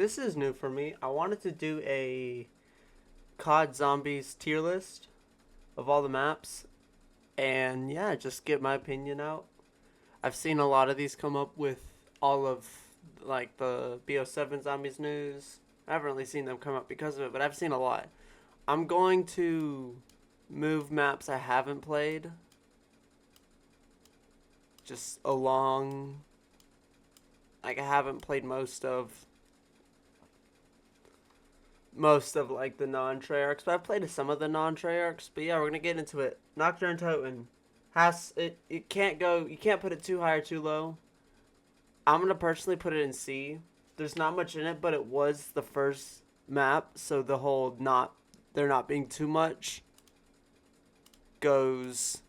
this is new for me. I wanted to do a COD Zombies tier list of all the maps and yeah, just get my opinion out. I've seen a lot of these come up with all of like the BO7 Zombies news. I haven't really seen them come up because of it, but I've seen a lot. I'm going to move maps I haven't played just along, like I haven't played most of like the non-Treyarcs, but I've played some of the non-Treyarcs. But yeah, we're gonna get into it. Nocturne Totem has it. It can't go. You can't put it too high or too low. I'm gonna personally put it in C. There's not much in it, but it was the first map, so the whole not there not being too much goes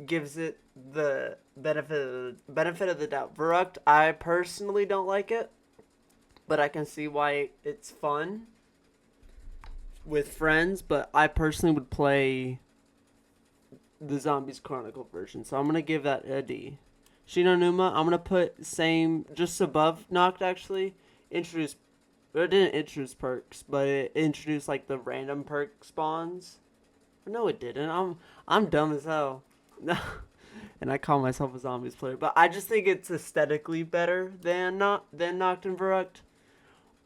gives it the benefit of the doubt. Verruct, I personally don't like it, but I can see why it's fun with friends. But I personally would play the Zombies Chronicle version, so I'm gonna give that a D. Shinonuma, I'm gonna put same, just above Noct actually. Introduced, it didn't introduce perks, but it introduced like the random perk spawns. No, it didn't. I'm dumb as hell. No, and I call myself a Zombies player, but I just think it's aesthetically better than Noct and Verruct,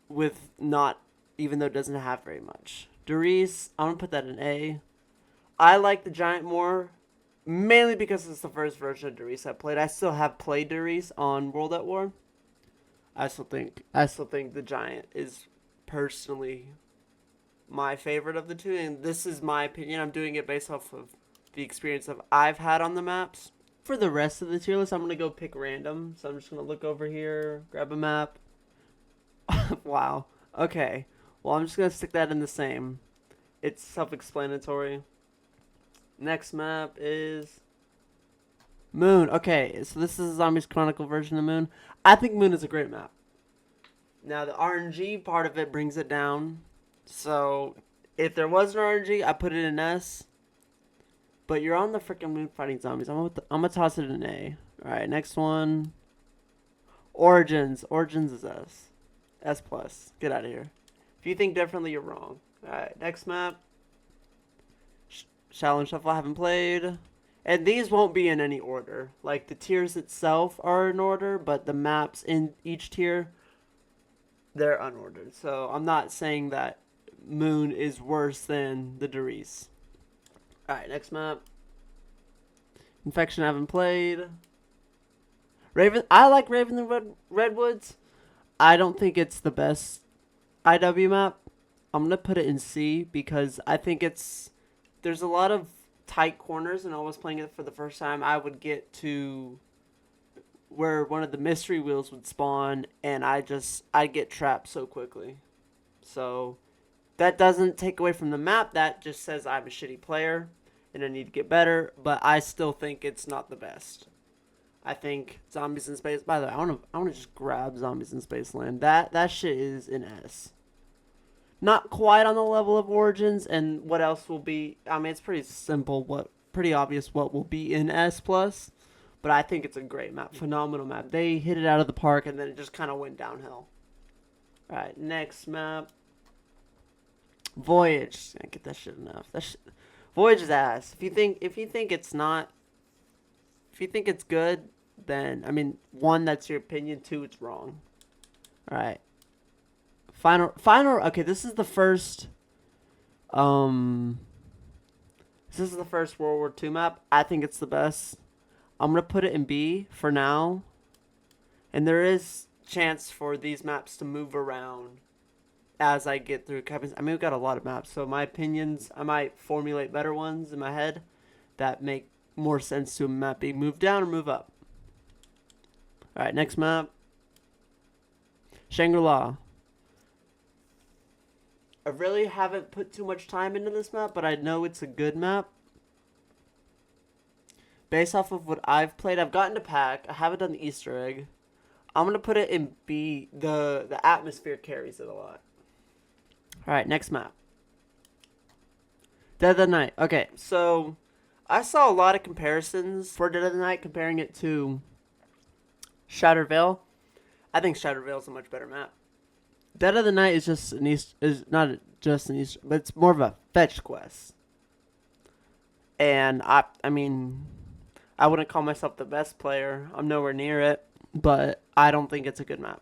with not, even though it doesn't have very much. Doris, I'm gonna put that in A. I like the Giant more, mainly because it's the first version of Doris I played. I still have played Doris on World at War. I still think the Giant is personally my favorite of the two, and this is my opinion. I'm doing it based off of the experience of I've had on the maps. For the rest of the tier list, I'm gonna go pick random. So I'm just gonna look over here, grab a map. Wow. Okay. Well, I'm just gonna stick that in the same. It's self-explanatory. Next map is Moon. Okay, so this is a Zombies Chronicle version of Moon. I think Moon is a great map. Now the RNG part of it brings it down. So if there was an RNG, I put it in S. But you're on the freaking moon fighting zombies. I'm gonna toss it in A. All right, next one. Origins. Origins is S. S plus. Get out of here. If you think differently, you're wrong. All right, next map. Shallow and Shuffle I haven't played. And these won't be in any order. Like the tiers itself are in order, but the maps in each tier, they're unordered. So I'm not saying that Moon is worse than the Doris. Alright, next map. Infection I haven't played. Raven, I like Raven the Redwoods. I don't think it's the best IW map. I'm gonna put it in C because I think there's a lot of tight corners, and I was playing it for the first time. I would get to where one of the mystery wheels would spawn, and I'd get trapped so quickly. So that doesn't take away from the map. That just says I'm a shitty player and I need to get better. But I still think it's not the best. I think Zombies in Space. By the way, I wanna just grab Zombies in Spaceland. That shit is an S. Not quite on the level of Origins, and what else will be? I mean, it's pretty simple. Pretty obvious what will be in S plus. But I think it's a great map, phenomenal map. They hit it out of the park, and then it just kind of went downhill. All right, next map. Voyage. Can't get that shit enough. Voyage is ass. If you think it's not, if you think it's good, then I mean, one, that's your opinion. Two, it's wrong. All right. Final. Okay, this is the first. This is the first World War II map. I think it's the best. I'm gonna put it in B for now, and there is chance for these maps to move around as I get through. I mean, we've got a lot of maps, so my opinions, I might formulate better ones in my head that make more sense to a map being moved down or move up. All right, next map. Shangri-La. I really haven't put too much time into this map, but I know it's a good map. Based off of what I've played, I've gotten to pack. I haven't done the Easter egg. I'm going to put it in B. The atmosphere carries it a lot. Alright, next map. Dead of the Night. Okay, so I saw a lot of comparisons for Dead of the Night, comparing it to Shattered Veil. I think Shattered Veil is a much better map. Dead of the Night is just an East, is not just an Easter, but it's more of a fetch quest. And I mean, I wouldn't call myself the best player. I'm nowhere near it, but I don't think it's a good map.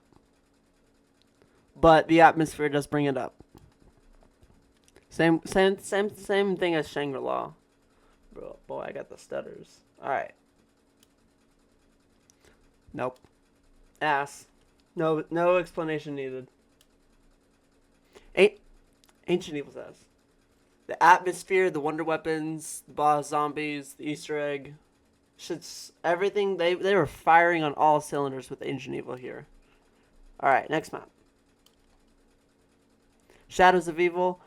But the atmosphere does bring it up. Same thing as Shangri-La. Bro, boy, I got the stutters. All right. Nope. Ass. No explanation needed. Ancient Evil's ass. The atmosphere, the wonder weapons, the boss zombies, the Easter egg, shit's everything. They were firing on all cylinders with Ancient Evil here. All right, next map. Shadows of Evil.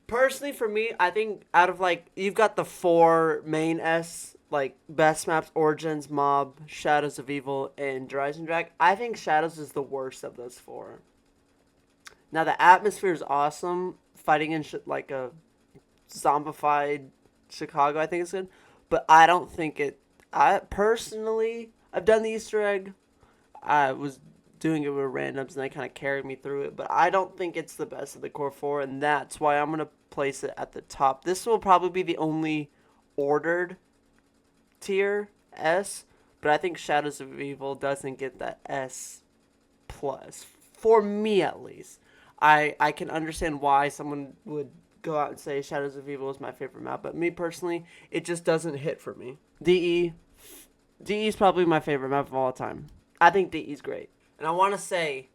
Personally, for me, I think out of like you've got the four main like best maps: Origins, Mob, Shadows of Evil, and Rise and Drag. I think Shadows is the worst of those four. Now the atmosphere is awesome, fighting in like a zombified Chicago. I think it's good, but I don't think it. I personally, I've done the Easter egg. I was doing it with randoms, and they kind of carried me through it. But I don't think it's the best of the core four, and that's why I'm gonna place it at the top. This will probably be the only ordered tier S, but I think Shadows of Evil doesn't get that S plus for me at least. I can understand why someone would go out and say Shadows of Evil is my favorite map, but me personally, it just doesn't hit for me. DE is probably my favorite map of all time. I think DE is great. And I want to say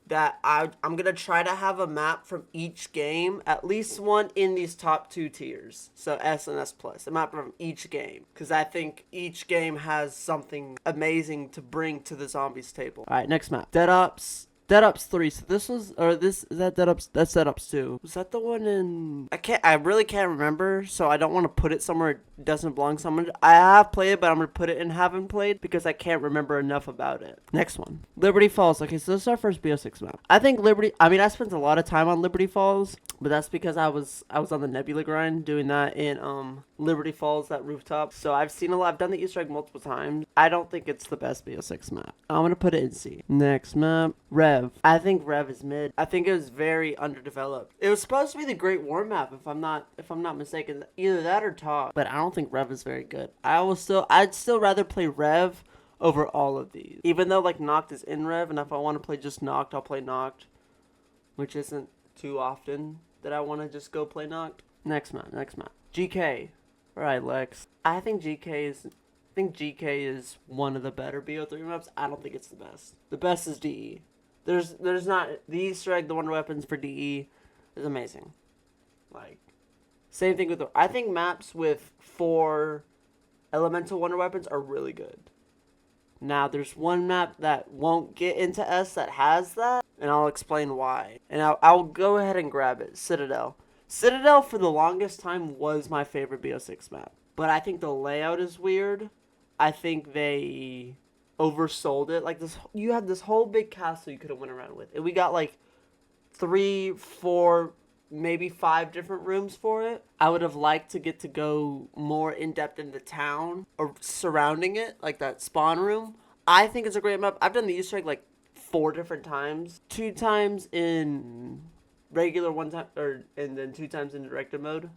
that I'm going to try to have a map from each game, at least one in these top two tiers. So S and S plus, a map from each game. Because I think each game has something amazing to bring to the zombies table. All right, next map. Dead Ops. Dead Ops 3. So this was, or this, is that Dead Ops? That's Dead Ops 2. Was that the one in, I really can't remember, so I don't want to put it somewhere it doesn't belong somewhere. I have played it, but I'm going to put it in haven't played because I can't remember enough about it. Next one. Liberty Falls. Okay, so this is our first BO6 map. I think I spent a lot of time on Liberty Falls, but that's because I was on the Nebula grind doing that in, Liberty Falls, that rooftop. So I've seen a lot. I've done the Easter egg multiple times. I don't think it's the best BO6 map. I'm going to put it in C. Next map. Rev. I think Rev is mid. I think it was very underdeveloped. It was supposed to be the Great War map, if I'm not mistaken. Either that or Talk. But I don't think Rev is very good. I'd still rather play Rev over all of these. Even though like Noct is in Rev, and if I want to play just Noct, I'll play Noct, which isn't too often that I want to just go play Noct. Next map. GK. Alright, Lex. I think GK is one of the better BO3 maps. I don't think it's the best. The best is DE. There's not the Easter egg, the wonder weapons for DE is amazing. Like, same thing with I think maps with 4 elemental wonder weapons are really good. Now there's one map that won't get into S that has that, and I'll explain why. And I'll go ahead and grab it. Citadel. Citadel for the longest time was my favorite BO6 map, but I think the layout is weird. I think they oversold it. Like this, you had this whole big castle you could have went around with, and we got like 3, 4, maybe 5 different rooms for it. I would have liked to get to go more in depth in the town or surrounding it, like that spawn room. I think it's a great map. I've done the Easter egg like 4 different times. 2 times in regular, 1 time, and then 2 times in directed mode.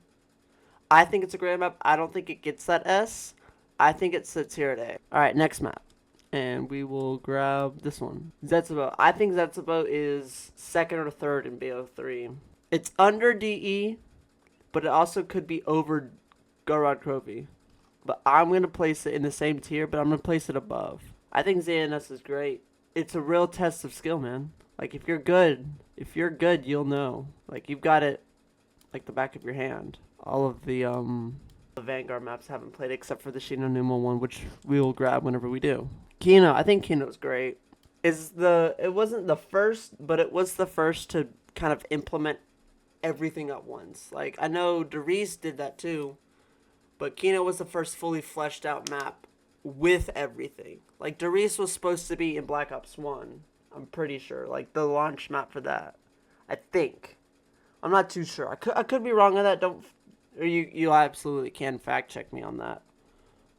I think it's a great map. I don't think it gets that S. I think it sits here at A. Alright, next map. And we will grab this one. Zetsubo. I think Zetsubo is 2nd or 3rd in BO3. It's under DE, but it also could be over Gorod Krovi. But I'm going to place it in the same tier, but I'm going to place it above. I think ZNS is great. It's a real test of skill, man. Like, if you're good, you'll know. Like, you've got it like the back of your hand. All of the Vanguard maps haven't played except for the Shino Numa one, which we will grab whenever we do. Kino, I think Kino's great. It wasn't the first, but it was the first to kind of implement everything at once. Like, I know Deriz did that too, but Kino was the first fully fleshed out map with everything. Like, Deriz was supposed to be in Black Ops 1, I'm pretty sure. Like, the launch map for that. I think. I'm not too sure. I could be wrong on that. You absolutely can fact check me on that.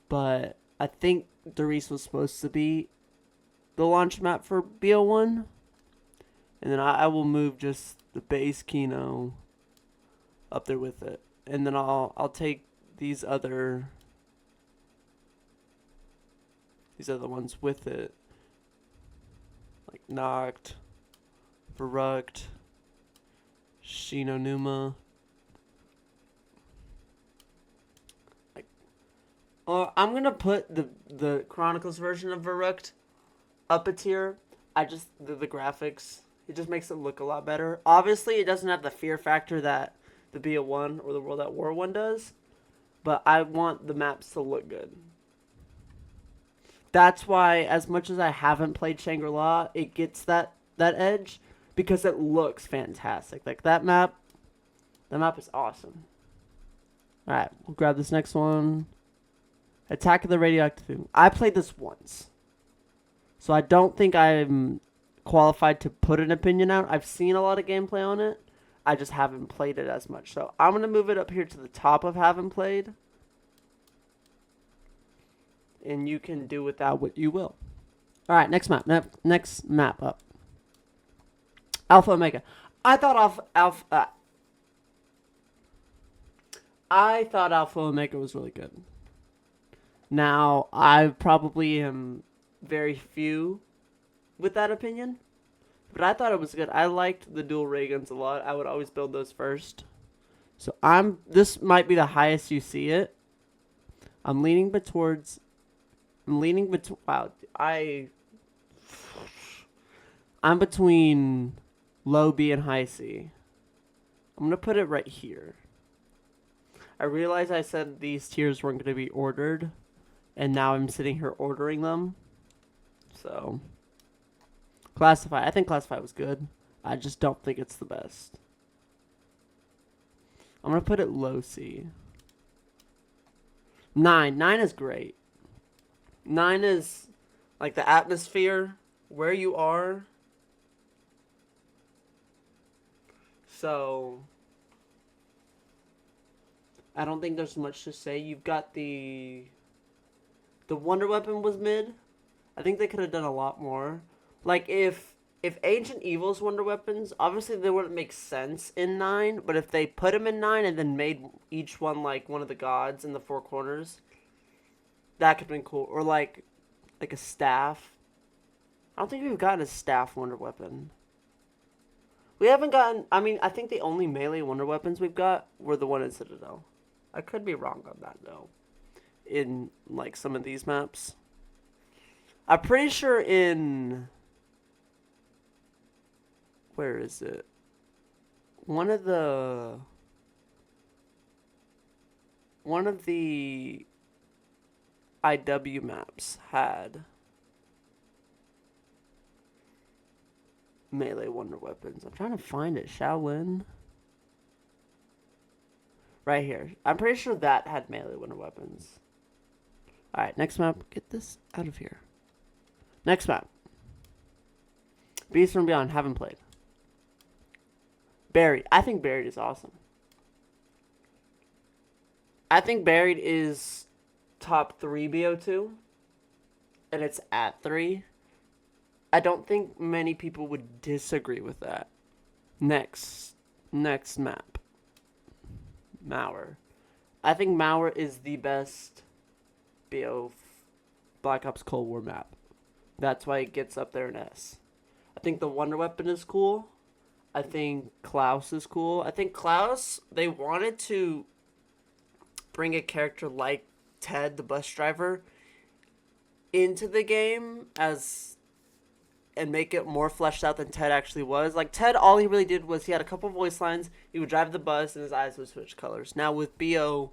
But I think Deriz was supposed to be the launch map for BO1. And then I will move just the base Kino up there with it. And then I'll take these other ones with it. Like Noct, Verruct, Shinonuma. I'm gonna put the Chronicles version of Verruct up a tier. The graphics, it just makes it look a lot better. Obviously, it doesn't have the fear factor that the BO1 or the World at War one does, but I want the maps to look good. That's why, as much as I haven't played Shangri-La, it gets that edge because it looks fantastic. Like that map is awesome. All right, we'll grab this next one. Attack of the Radioactive Tomb. I played this once, so I don't think I'm qualified to put an opinion out. I've seen a lot of gameplay on it. I just haven't played it as much. So I'm going to move it up here to the top of haven't played. And you can do with that what you will. All right, next map. Next map up. Alpha Omega. I thought Alpha Omega was really good. Now, I probably am very few with that opinion, but I thought it was good. I liked the dual ray guns a lot. I would always build those first. So this might be the highest you see it. I'm leaning between, wow, I'm between low B and high C. I'm going to put it right here. I realize I said these tiers weren't going to be ordered, and now I'm sitting here ordering them. So, Classify. I think Classify was good. I just don't think it's the best. I'm going to put it low C. 9. 9 is great. 9 is like the atmosphere, where you are. So, I don't think there's much to say. You've got the Wonder Weapon was mid. I think they could have done a lot more. Like if Ancient Evil's Wonder Weapons, obviously they wouldn't make sense in 9, but if they put them in 9 and then made each one like one of the gods in the four corners, that could have been cool. Or like a staff. I don't think we've gotten a staff Wonder Weapon. We haven't gotten, I mean, I think the only melee Wonder Weapons we've got were the one in Citadel. I could be wrong on that though. In like some of these maps. I'm pretty sure in, where is it? One of the IW maps had melee Wonder Weapons. I'm trying to find it. Shaolin. Right here. I'm pretty sure that had melee Wonder Weapons. Alright, next map. Get this out of here. Next map. Beast from Beyond. Haven't played. Buried. I think Buried is awesome. I think Buried is top 3 BO2. And it's at 3. I don't think many people would disagree with that. Next map. Mauer. I think Mauer is the best BO Black Ops Cold War map. That's why it gets up there in S. I think the Wonder Weapon is cool. I think Klaus is cool. I think Klaus, they wanted to bring a character like Ted, the bus driver, into the game and make it more fleshed out than Ted actually was. Like Ted, all he really did was he had a couple voice lines. He would drive the bus and his eyes would switch colors. Now with BO7,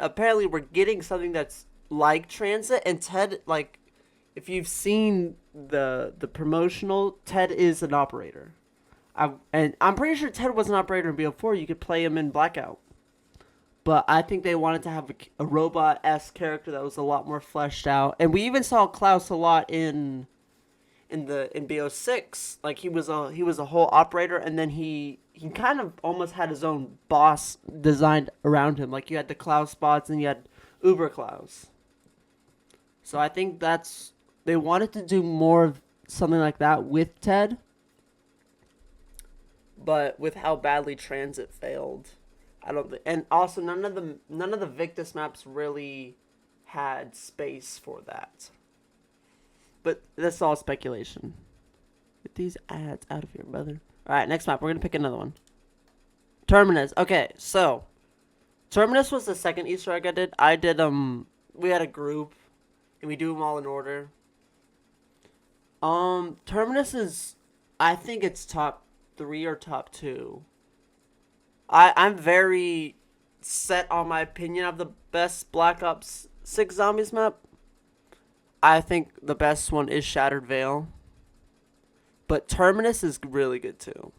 apparently we're getting something that's like Transit, and Ted, like, if you've seen the promotional, Ted is an operator. And I'm pretty sure Ted was an operator in BO4. You could play him in Blackout. But I think they wanted to have a robot-esque character that was a lot more fleshed out. And we even saw Klaus a lot in BO6. Like he was a whole operator, and then he kind of almost had his own boss designed around him. Like you had the Klaus bots and you had Uber Klaus. So I think they wanted to do more something like that with Ted. But with how badly Transit failed, I don't think. And also, none of the Victus maps really had space for that. But that's all speculation. Get these ads out of here, brother. All right, next map. We're gonna pick another one. Terminus. Okay, so Terminus was the second Easter egg I did. We had a group, and we do them all in order. Terminus is, I think it's top 3 or top 2. I'm very set on my opinion of the best Black Ops 6 Zombies map. I think the best one is Shattered Veil. But Terminus is really good too.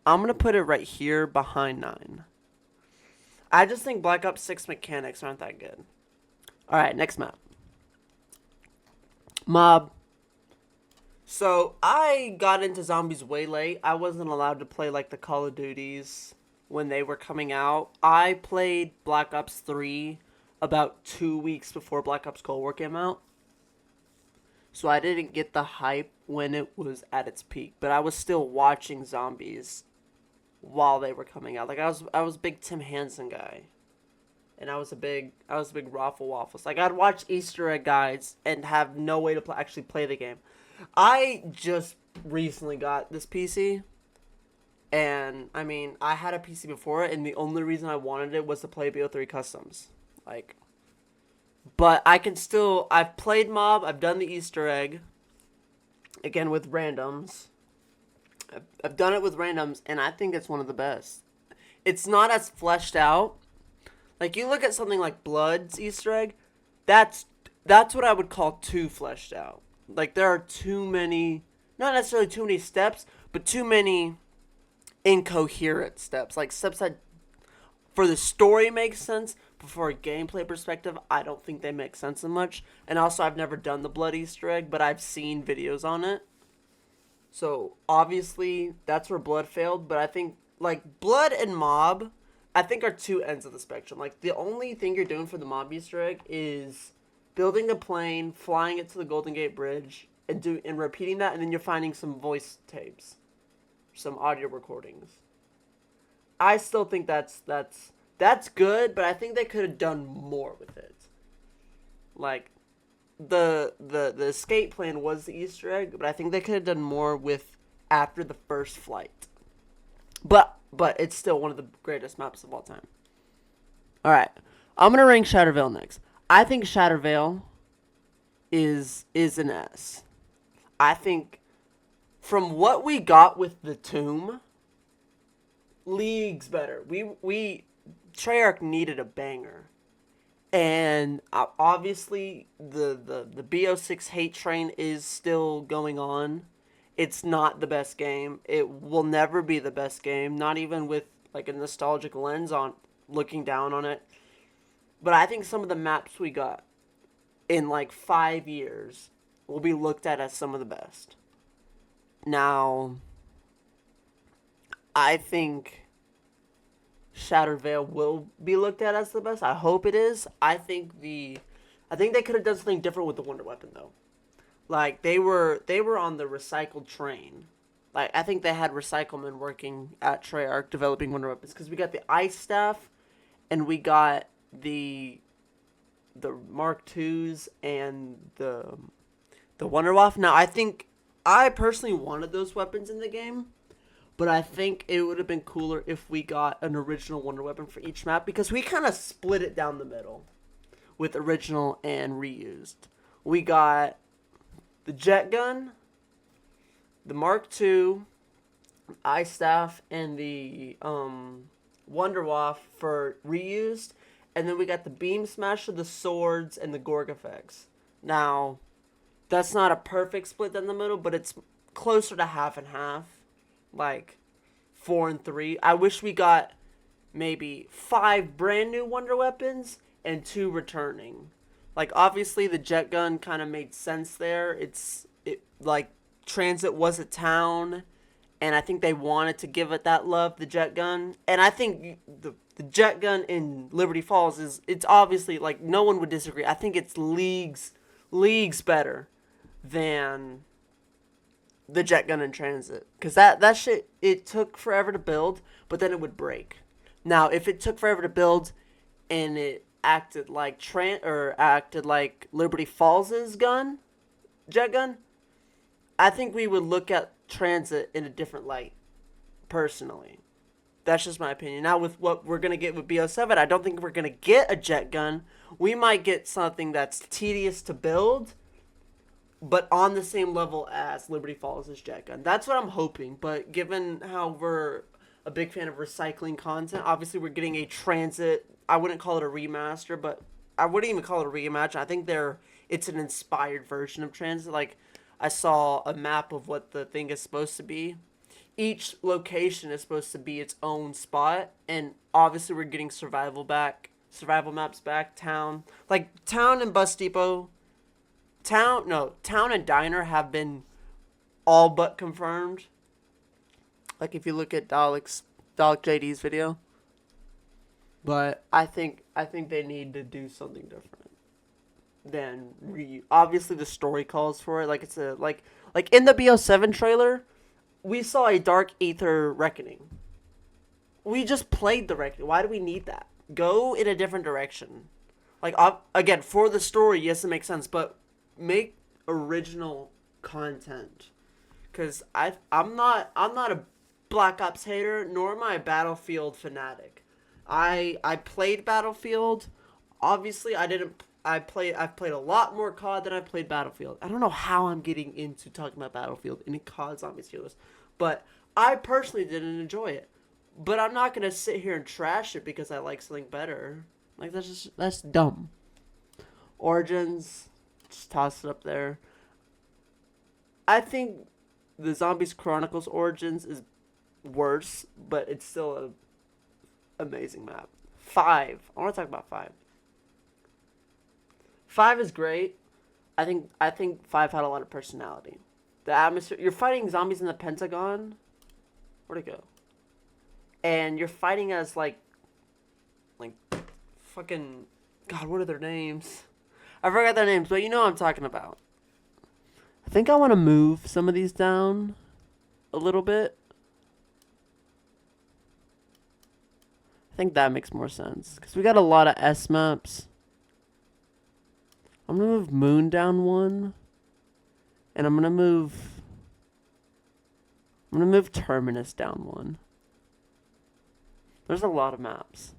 I'm going to put it right here behind 9. I just think Black Ops 6 mechanics aren't that good. Alright, next map. Mob. So, I got into zombies way late. I wasn't allowed to play like the Call of Duties when they were coming out. I played Black Ops 3 about 2 weeks before Black Ops Cold War came out. So I didn't get the hype when it was at its peak, but I was still watching zombies while they were coming out. Like I was a big Tim Hansen guy. And I was a big Raffle Waffles. Like I'd watch Easter egg guides and have no way to actually play the game. I just recently got this PC. And I mean, I had a PC before it, and the only reason I wanted it was to play BO3 Customs. Like, but I can still, I've played Mob, I've done the Easter egg, again with randoms. I've done it with randoms, and I think it's one of the best. It's not as fleshed out. Like, you look at something like Blood's Easter egg, that's what I would call too fleshed out. Like, there are too many, not necessarily too many steps, but too many incoherent steps. Like, steps that, for the story, makes sense, but for a gameplay perspective, I don't think they make sense so much. And also, I've never done the Blood Easter egg, but I've seen videos on it. So, obviously, that's where Blood failed, but I think, like, Blood and Mob, I think are two ends of the spectrum. Like, the only thing you're doing for the Mob Easter egg is building a plane, flying it to the Golden Gate Bridge, and repeating that, and then you're finding some voice tapes, some audio recordings. I still think that's good, but I think they could have done more with it. Like, the escape plan was the Easter egg, but I think they could have done more with after the first flight. But it's still one of the greatest maps of all time. Alright, I'm going to rank Shattered Veil next. I think Shattered Veil is an S. I think from what we got with the Tomb, leagues better. Treyarch needed a banger. And obviously the BO6 hate train is still going on. It's not the best game. It will never be the best game, not even with like a nostalgic lens on looking down on it. But I think some of the maps we got in like 5 years will be looked at as some of the best. Now, I think Shattered Veil will be looked at as the best. I hope it is. I think they could have done something different with the Wonder Weapon though. Like they were on the recycled train. Like I think they had recyclemen working at Treyarch developing Wonder Weapons because we got the Ice Staff and we got the Mark IIs and the Wonder Waff. Now I personally wanted those weapons in the game. But I think it would have been cooler if we got an original Wonder Weapon for each map. Because we kind of split it down the middle. With original and reused. We got the Jet Gun. The Mark II. Ice Staff. And the Wonder Waff for reused. And then we got the Beam Smasher, the Swords, and the Gorg effects. Now, that's not a perfect split down the middle. But it's closer to half and half. Like 4 and 3. I wish we got maybe 5 brand new Wonder Weapons and 2 returning. Like obviously the Jet Gun kind of made sense there. It like Transit was a town, and I think they wanted to give it that love, the Jet Gun. And I think the Jet Gun in Liberty Falls it's obviously like no one would disagree. I think it's leagues better than the jet gun in transit, because that shit, it took forever to build, but then it would break. Now, if it took forever to build and it acted like Liberty Falls's jet gun, I think we would look at transit in a different light. Personally, that's just my opinion. Now, with what we're gonna get with BO7, I don't think we're gonna get a jet gun. We might get something that's tedious to build, but on the same level as Liberty Falls' jet gun. That's what I'm hoping. But given how we're a big fan of recycling content, obviously we're getting a transit. I wouldn't call it a remaster, but I wouldn't even call it a reimagine. I think it's an inspired version of transit. Like, I saw a map of what the thing is supposed to be. Each location is supposed to be its own spot, and obviously we're getting survival maps back. Town and bus depot. Town and diner have been all but confirmed. Like, if you look at Dalek JD's video, but I think they need to do something different than obviously the story calls for it. Like, it's like in the BO7 trailer, we saw a Dark Aether Reckoning. We just played the Reckoning. Why do we need that? Go in a different direction. Like, again, for the story, yes, it makes sense, but make original content. Because I'm not a Black Ops hater, nor am I a Battlefield fanatic. I played Battlefield. Obviously, I've played a lot more COD than I've played Battlefield. I don't know how I'm getting into talking about Battlefield in a COD Zombies tier list, but I personally didn't enjoy it. But I'm not gonna sit here and trash it because I like something better. Like, that's dumb. Origins, just toss it up there. I think the Zombies Chronicles Origins is worse, but it's still an amazing map. 5. I want to talk about 5. 5 is great. I think 5 had a lot of personality. The atmosphere. You're fighting zombies in the Pentagon. Where'd it go? And you're fighting as like fucking, God, what are their names? I forgot their names, but you know what I'm talking about. I think I want to move some of these down a little bit. I think that makes more sense, because we got a lot of S maps. I'm going to move Moon down 1. And I'm going to move Terminus down 1. There's a lot of maps.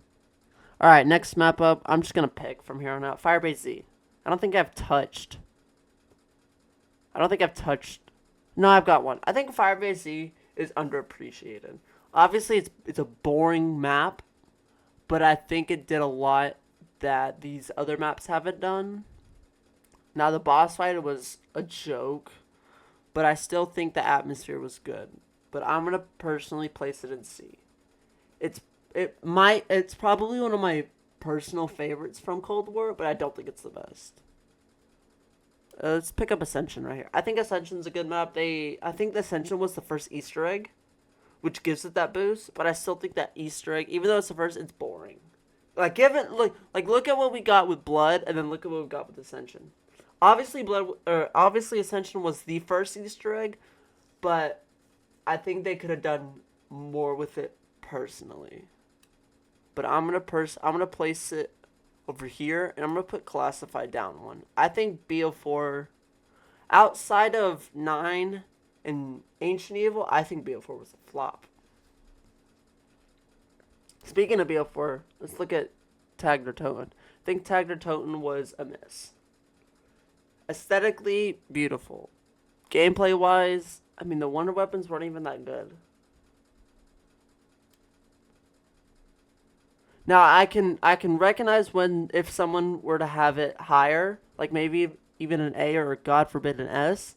Alright, next map up. I'm just going to pick from here on out. Firebase Z. I don't think I've touched. No, I've got one. I think Firebase Z is underappreciated. Obviously, it's a boring map, but I think it did a lot that these other maps haven't done. Now, the boss fight was a joke, but I still think the atmosphere was good. But I'm gonna personally place it in C. It's probably one of my personal favorites from Cold War, but I don't think it's the best. Let's pick up Ascension right here. I think Ascension's a good map. I think the Ascension was the first Easter egg, which gives it that boost. But I still think that Easter egg, even though it's the first, it's boring. Look at what we got with Blood, and then look at what we got with Ascension. Obviously Ascension was the first Easter egg, but I think they could have done more with it personally. But I'm gonna place it over here, and I'm gonna put Classified down 1. I think BO4, outside of 9 and Ancient Evil, I think BO4 was a flop. Speaking of BO4, let's look at Tagner Toten. I think Tagner Toten was a miss. Aesthetically, beautiful. Gameplay wise, I mean, the wonder weapons weren't even that good. Now, I can recognize if someone were to have it higher, like maybe even an A, or God forbid an S,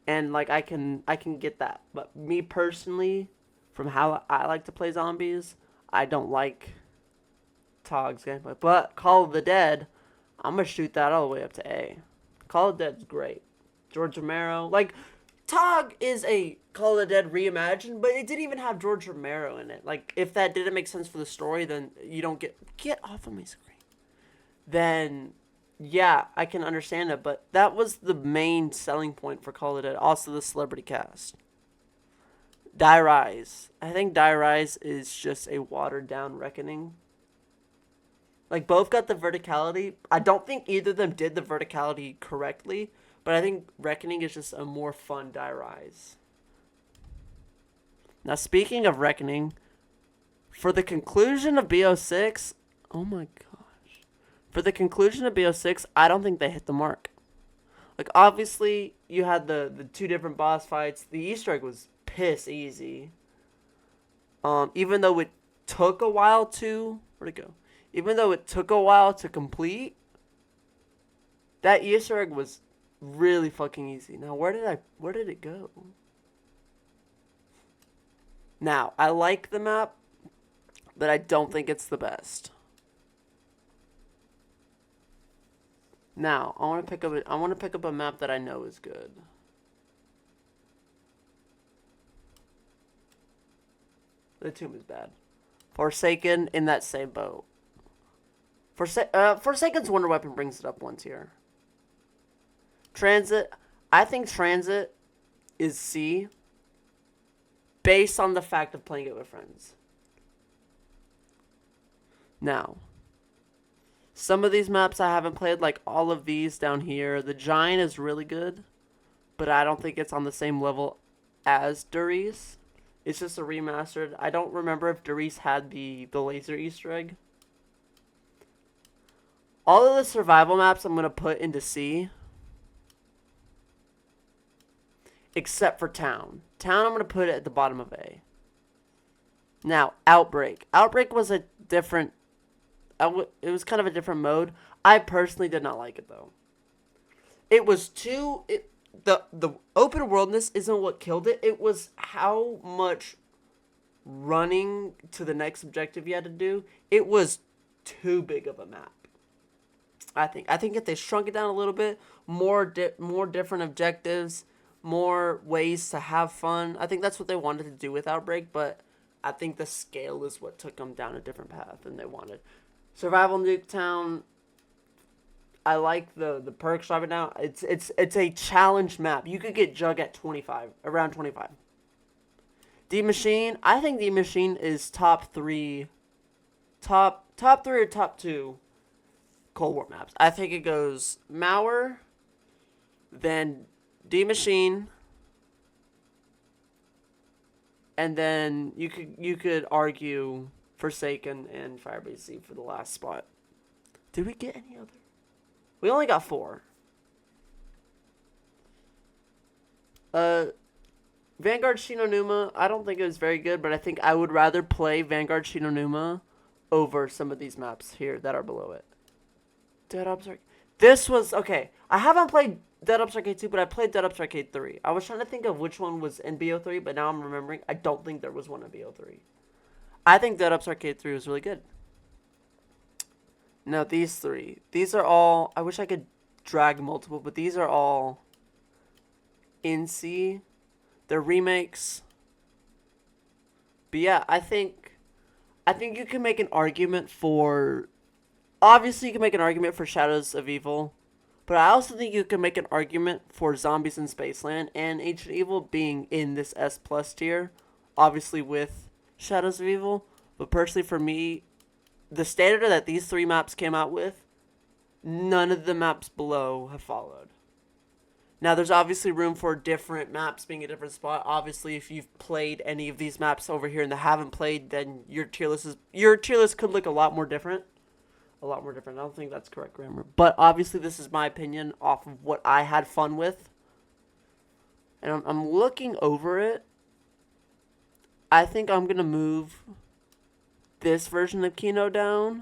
and like I can get that. But me personally, from how I like to play zombies, I don't like TOG's gameplay. But Call of the Dead, I'm gonna shoot that all the way up to A. Call of the Dead's great. George Romero, like, TOG is a Call of the Dead reimagined, but it didn't even have George Romero in it. Like, if that didn't make sense for the story, then you don't get off of my screen. Then Yeah, I can understand it, but that was the main selling point for Call of Duty. Also, the celebrity cast. Die Rise. I think Die Rise is just a watered down Reckoning. Like, both got the verticality. I don't think either of them did the verticality correctly, but I think Reckoning is just a more fun Die Rise. Now, speaking of Reckoning, for the conclusion of BO6, oh my gosh. For the conclusion of BO6, I don't think they hit the mark. Like, obviously, you had the two different boss fights. The Easter egg was piss easy. Even though it took a while to... Where'd it go? Even though it took a while to complete, that Easter egg was really fucking easy. Now, where did it go? Now, I like the map, but I don't think it's the best. Now, I want to pick up a map that I know is good. The Tomb is bad. Forsaken in that same boat. Forsaken's Wonder Weapon brings it up one tier. Transit, I think Transit is C based on the fact of playing it with friends. Now, some of these maps I haven't played, like all of these down here. The Giant is really good, but I don't think it's on the same level as Durice. It's just a remastered. I don't remember if Durice had the laser Easter egg. All of the survival maps I'm going to put into C. Except for Town. Town I'm going to put it at the bottom of A. Now, Outbreak. Outbreak was a different... It was kind of a different mode. I personally did not like it, though. It was too... The open worldness isn't what killed it. It was how much running to the next objective you had to do. It was too big of a map. I think if they shrunk it down a little bit, more different objectives, more ways to have fun. I think that's what they wanted to do with Outbreak, but I think the scale is what took them down a different path than they wanted. Survival Nuketown. I like the perks right now. It's a challenge map. You could get Jug at 25, around 25. D Machine. I think D Machine is top three or top two Cold War maps. I think it goes Mauer, then D Machine, and then you could argue Forsaken and Firebase Z for the last spot. Did we get any other? We only got 4. Vanguard Shinonuma, I don't think it was very good, but I think I would rather play Vanguard Shinonuma over some of these maps here that are below it. Dead Ops Arcade. This was, okay, I haven't played Dead Ops Arcade 2, but I played Dead Ops Arcade 3. I was trying to think of which one was in BO3, but now I'm remembering I don't think there was one in BO3. I think Dead Ops Arcade 3 was really good. No, these 3. These are all... I wish I could drag multiple, but these are all in C. They're remakes. But yeah, I think you can make an argument for... Obviously, you can make an argument for Shadows of Evil. But I also think you can make an argument for Zombies in Spaceland and Ancient Evil being in this S+ tier. Obviously with Shadows of Evil. But personally for me... The standard that these 3 maps came out with, none of the maps below have followed. Now, there's obviously room for different maps being a different spot. Obviously, if you've played any of these maps over here and they haven't played, then your tier list could look a lot more different. A lot more different. I don't think that's correct grammar. But obviously, this is my opinion off of what I had fun with. And I'm looking over it. I think I'm going to move... this version of Kino down,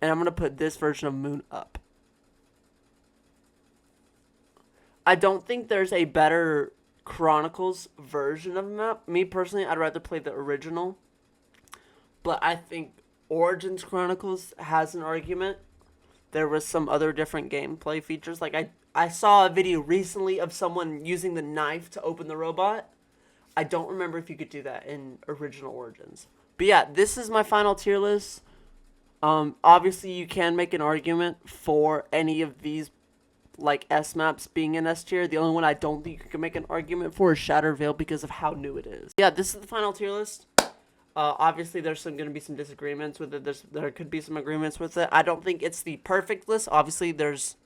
and I'm going to put this version of Moon up. I don't think there's a better Chronicles version of the map. Me personally, I'd rather play the original, but I think Origins Chronicles has an argument. There was some other different gameplay features. Like I saw a video recently of someone using the knife to open the robot. I don't remember if you could do that in original Origins. But yeah, this is my final tier list. Obviously, you can make an argument for any of these like S maps being in S tier. The only one I don't think you can make an argument for is Shattered Veil because of how new it is. Yeah, this is the final tier list. Obviously, there's going to be some disagreements with it. There could be some agreements with it. I don't think it's the perfect list. Obviously, there's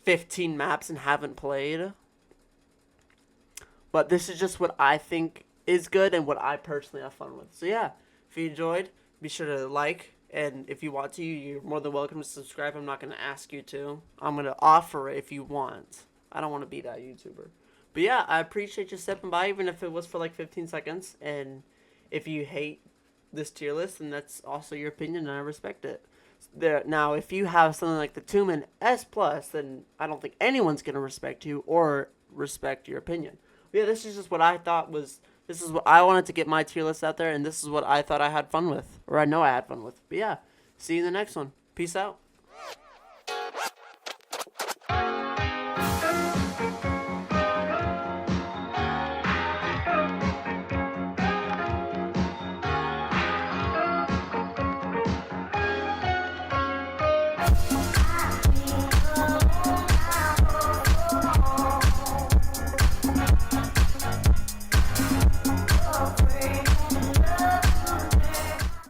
15 maps and haven't played. But this is just what I think is good and what I personally have fun with. So yeah, if you enjoyed, be sure to like. And if you want to, you're more than welcome to subscribe. I'm not going to ask you to. I'm going to offer it if you want. I don't want to be that YouTuber. But yeah, I appreciate you stepping by, even if it was for like 15 seconds. And if you hate this tier list, then that's also your opinion, and I respect it. Now, if you have something like the Tumen S+, then I don't think anyone's going to respect you or respect your opinion. But yeah, this is just what I thought was... This is what I wanted to get my tier list out there, and this is what I thought I had fun with. Or I know I had fun with. But yeah, see you in the next one. Peace out.